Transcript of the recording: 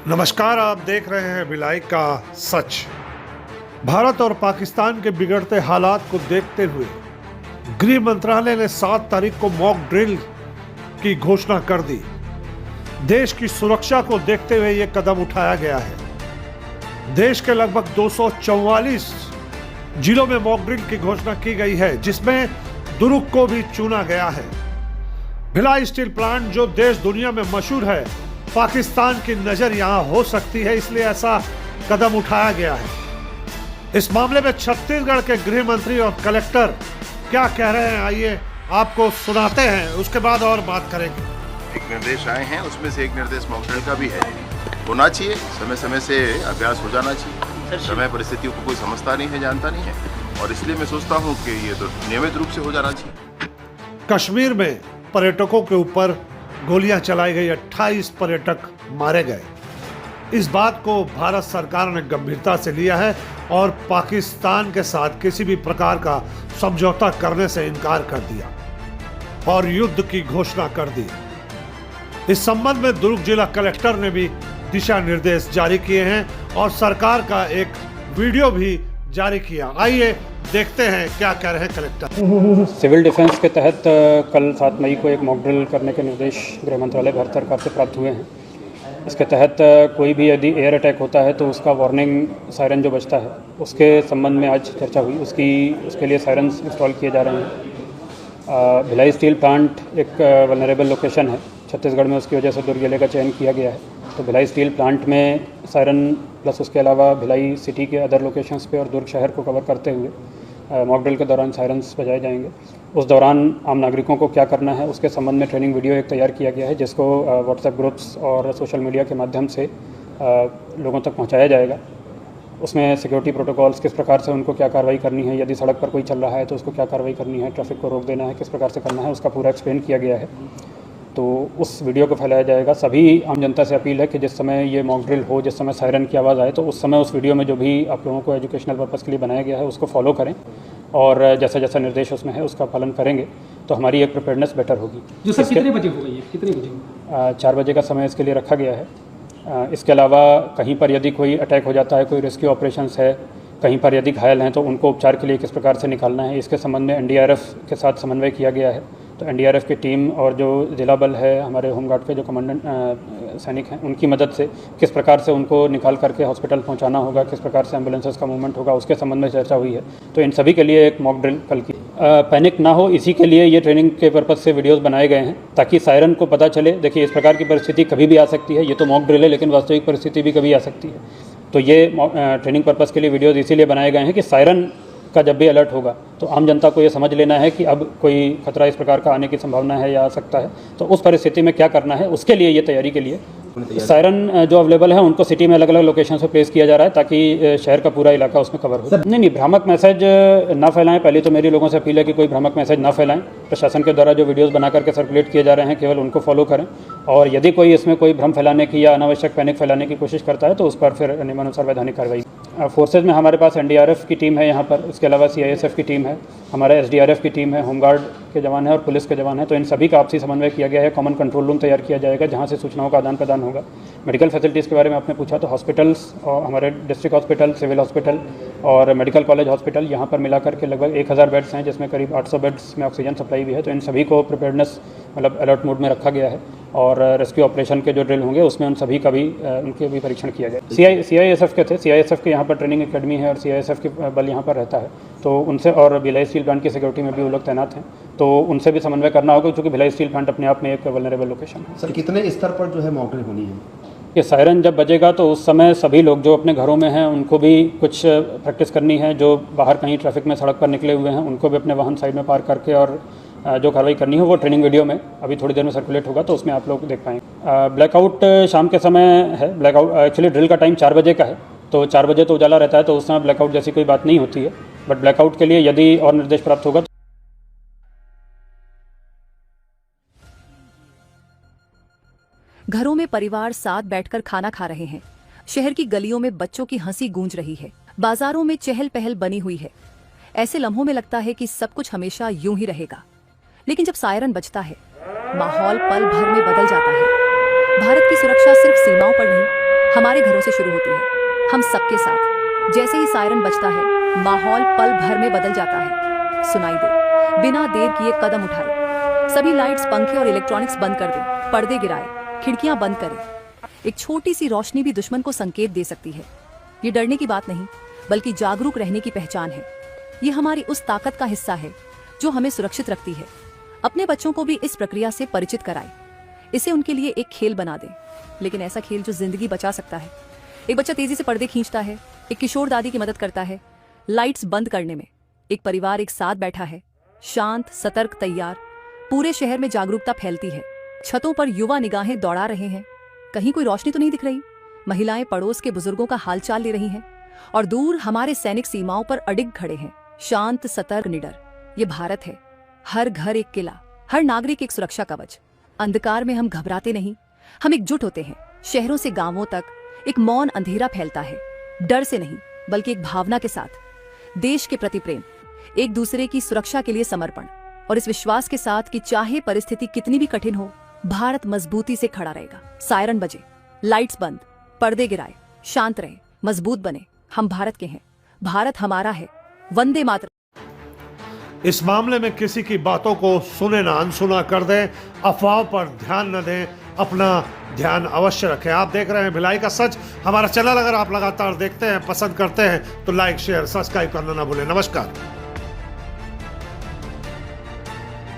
नमस्कार, आप देख रहे हैं भिलाई का सच। भारत और पाकिस्तान के बिगड़ते हालात को देखते हुए गृह मंत्रालय ने 7 तारीख को मॉक ड्रिल की घोषणा कर दी। देश की सुरक्षा को देखते हुए यह कदम उठाया गया है। देश के लगभग 244 जिलों में मॉक ड्रिल की घोषणा की गई है, जिसमें दुर्ग को भी चुना गया है। भिलाई स्टील प्लांट जो देश दुनिया में मशहूर है, पाकिस्तान की नजर यहां हो सकती है, इसलिए ऐसा कदम उठाया गया है। इस मामले में छत्तीसगढ़ के गृह मंत्री और कलेक्टर क्या कह रहे हैं, आइए आपको सुनाते हैं, उसके बाद और बात करेंगे। एक निर्देश आए हैं, उसमें से एक निर्देश मॉक ड्रिल का भी है। होना चाहिए, समय समय से अभ्यास हो जाना चाहिए। समय परिस्थितियों को कोई समझता नहीं है, जानता नहीं है, और इसलिए मैं सोचता हूँ कि ये तो नियमित रूप से हो जाना चाहिए। कश्मीर में पर्यटकों के ऊपर गोलियां चलाई गई, 28 पर्यटक मारे गए। इस बात को भारत सरकार ने गंभीरता से लिया है और पाकिस्तान के साथ किसी भी प्रकार का समझौता करने से इनकार कर दिया और युद्ध की घोषणा कर दी। इस संबंध में दुर्ग जिला कलेक्टर ने भी दिशा निर्देश जारी किए हैं और सरकार का एक वीडियो भी जारी किया। आइए देखते हैं क्या कह रहे हैं कलेक्टर। सिविल डिफेंस के तहत कल 7 मई को एक मॉक ड्रिल करने के निर्देश गृह मंत्रालय भारत सरकार से प्राप्त हुए हैं। इसके तहत कोई भी यदि एयर अटैक होता है तो उसका वार्निंग सायरन जो बजता है, उसके संबंध में आज चर्चा हुई। उसके लिए सायरन्स इंस्टॉल किए जा रहे हैं। भिलाई स्टील प्लांट एक वल्नरेबल लोकेशन है छत्तीसगढ़ में, उसकी वजह से दुर्ग जिले का चयन किया गया है। तो भिलाई स्टील प्लांट में सायरन प्लस उसके अलावा भिलाई सिटी के अदर लोकेशंस पे और दुर्ग शहर को कवर करते हुए मॉक ड्रिल के दौरान सायरन्स बजाए जाएंगे। उस दौरान आम नागरिकों को क्या करना है उसके संबंध में ट्रेनिंग वीडियो एक तैयार किया गया है, जिसको व्हाट्सएप ग्रुप्स और सोशल मीडिया के माध्यम से लोगों तक पहुंचाया जाएगा। उसमें सिक्योरिटी प्रोटोकॉल्स, किस प्रकार से उनको क्या कार्रवाई करनी है, यदि सड़क पर कोई चल रहा है तो उसको क्या कार्रवाई करनी है, ट्रैफिक को रोक देना है, किस प्रकार से करना है, उसका पूरा एक्सप्लेन किया गया है। तो उस वीडियो को फैलाया जाएगा। सभी आम जनता से अपील है कि जिस समय ये मॉक ड्रिल हो, जिस समय सायरन की आवाज़ आए, तो उस समय उस वीडियो में जो भी आप लोगों को एजुकेशनल पर्पज़ के लिए बनाया गया है उसको फॉलो करें और जैसा जैसा निर्देश उसमें है उसका पालन करेंगे तो हमारी एक प्रिपेयर्डनेस बेटर होगी। जो सर कितने बजे होगा ये, कितने बजे? 4 बजे का समय इसके लिए रखा गया है। इसके अलावा कहीं पर यदि कोई अटैक हो जाता है, कोई रेस्क्यू ऑपरेशंस है, कहीं पर यदि घायल हैं तो उनको उपचार के लिए किस प्रकार से निकालना है, इसके संबंध में एनडीआरएफ के साथ समन्वय किया गया है। तो एनडीआरएफ की टीम और जो जिला बल है, हमारे होमगार्ड के जो कमांडेंट सैनिक हैं, उनकी मदद से किस प्रकार से उनको निकाल करके हॉस्पिटल पहुंचाना होगा, किस प्रकार से एम्बुलेंसेस का मूवमेंट होगा, उसके संबंध में चर्चा हुई है। तो इन सभी के लिए एक मॉक ड्रिल कल की। पैनिक ना हो, इसी के लिए ये ट्रेनिंग के पर्पज़ से वीडियोज़ बनाए गए हैं ताकि सायरन को पता चले। देखिए, इस प्रकार की परिस्थिति कभी भी आ सकती है, ये तो मॉक ड्रिल है, लेकिन वास्तविक परिस्थिति भी कभी आ सकती है। तो ये ट्रेनिंग पर्पज़ के लिए वीडियोज़ इसीलिए बनाए गए हैं कि सायरन का जब भी अलर्ट होगा तो आम जनता को ये समझ लेना है कि अब कोई खतरा इस प्रकार का आने की संभावना है या आ सकता है, तो उस परिस्थिति में क्या करना है, उसके लिए ये तैयारी के लिए सायरन जो अवेलेबल है उनको सिटी में अलग अलग लोकेशन पे प्लेस किया जा रहा है ताकि शहर का पूरा इलाका उसमें कवर हो। नहीं, भ्रामक मैसेज ना फैलाएं। पहले तो मेरी लोगों से अपील है कि कोई भ्रामक मैसेज ना फैलाएं। प्रशासन के द्वारा जो वीडियोस बना करके सर्कुलेट किए जा रहे हैं केवल उनको फॉलो करें, और यदि कोई इसमें कोई भ्रम फैलाने की या अनावश्यक पैनिक फैलाने की कोशिश करता है तो उस पर फिर नियमानुसार वैधानिक कार्रवाई। फोर्सेज में हमारे पास एनडीआरएफ की टीम है यहाँ पर, इसके अलावा सीआईएसएफ की टीम है, हमारा एसडीआरएफ की टीम है, होमगार्ड के जवान हैं और पुलिस के जवान हैं। तो इन सभी का आपसी समन्वय किया गया है। कॉमन कंट्रोल रूम तैयार किया जाएगा जहाँ से सूचनाओं का आदान प्रदान होगा। मेडिकल फैसिलिटीज़ के बारे में आपने पूछा, तो हॉस्पिटल्स और हमारे डिस्ट्रिक्ट हॉस्पिटल, सिविल हॉस्पिटल और मेडिकल कॉलेज हॉस्पिटल यहाँ पर मिलाकर के लगभग 1000 बेड्स हैं, जिसमें करीब 800 बेड्स में ऑक्सीजन सप्लाई भी है। तो इन सभी को प्रिपेयर्डनेस मतलब अलर्ट मोड में रखा गया है और रेस्क्यू ऑपरेशन के जो ड्रिल होंगे उसमें उन सभी का भी उनके भी परीक्षण किया जाए। सीआईएसएफ के थे, सीआईएसएफ के यहाँ पर ट्रेनिंग एकेडमी है और सीआईएसएफ के बल यहाँ पर रहता है, तो उनसे और भिलाई स्टील प्लांट की सिक्योरिटी में भी वो लोग तैनात हैं, तो उनसे भी समन्वय करना होगा क्योंकि भिलाई स्टील प्लांट अपने आप में एक वल्नरेबल लोकेशन है। सर कितने स्तर पर जो है मॉक ड्रिल होनी है? ये सायरन जब बजेगा तो उस समय सभी लोग जो अपने घरों में हैं उनको भी कुछ प्रैक्टिस करनी है। जो बाहर कहीं ट्रैफिक में सड़क पर निकले हुए हैं उनको भी अपने वाहन साइड में पार्क करके और जो कार्रवाई करनी है वो ट्रेनिंग वीडियो में अभी थोड़ी देर में सर्कुलेट होगा, तो उसमें आप लोग देख पाएंगे। ब्लैकआउट शाम के समय है। ब्लैकआउट एक्चुअली ड्रिल का टाइम 4 बजे का है, तो 4 बजे तो उजाला रहता है, तो उस समय ब्लैकआउट जैसी कोई बात नहीं होती है। बट ब्लैकआउट के लिए यदि और निर्देश प्राप्त होगा। घरों में परिवार साथ बैठकर खाना खा रहे हैं। शहर की गलियों में बच्चों की हंसी गूंज रही है। बाजारों में चहल पहल बनी हुई है। ऐसे लम्हों में लगता है कि सब कुछ हमेशा यूं ही रहेगा, लेकिन जब सायरन बजता है माहौल पल भर में बदल जाता है। भारत की सुरक्षा सिर्फ सीमाओं पर नहीं हमारे घरों से शुरू होती है, हम सबके साथ। जैसे ही सायरन बजता है, माहौल पल भर में बदल जाता है। सुनाई दे, बिना देर किए कदम उठाए, सभी लाइट्स, पंखे और इलेक्ट्रॉनिक्स बंद कर दें, पर्दे गिराए, खिड़कियां बंद करें। एक छोटी सी रोशनी भी दुश्मन को संकेत दे सकती है। ये डरने की बात नहीं, बल्कि जागरूक रहने की पहचान है। ये हमारी उस ताकत का हिस्सा है जो हमें सुरक्षित रखती है। अपने बच्चों को भी इस प्रक्रिया से परिचित कराएं। इसे उनके लिए एक खेल बना दें, लेकिन ऐसा खेल जो जिंदगी बचा सकता है। एक बच्चा तेजी से पर्दे खींचता है, एक किशोर दादी की मदद करता है लाइट्स बंद करने में। एक परिवार एक साथ बैठा है, शांत, सतर्क, तैयार। पूरे शहर में जागरूकता फैलती है। छतों पर युवा निगाहें दौड़ा रहे हैं, कहीं कोई रोशनी तो नहीं दिख रही। महिलाएं पड़ोस के बुजुर्गों का हालचाल ले रही हैं, और दूर हमारे सैनिक सीमाओं पर अडिग खड़े हैं, शांत, सतर्क, निडर। ये भारत है, हर घर एक किला, हर नागरिक एक सुरक्षा कवच। अंधकार में हम घबराते नहीं, हम एकजुट होते हैं। शहरों से गांवों तक एक मौन अंधेरा फैलता है, डर से नहीं बल्कि एक भावना के साथ। देश के प्रति प्रेम, एक दूसरे की सुरक्षा के लिए समर्पण, और इस विश्वास के साथ कि चाहे परिस्थिति कितनी भी कठिन हो, भारत मजबूती से खड़ा रहेगा। सायरन बजे, लाइट्स बंद, पर्दे गिराए, शांत रहे, मजबूत बने। हम भारत के हैं, भारत हमारा है। वंदे मातरम। इस मामले में किसी की बातों को सुने ना अनसुना कर दें, अफवाह पर ध्यान न दें, अपना ध्यान अवश्य रखें। आप देख रहे हैं भिलाई का सच। हमारा चैनल अगर आप लगातार देखते हैं, पसंद करते हैं, तो लाइक, शेयर, सब्सक्राइब करना ना भूलें। नमस्कार।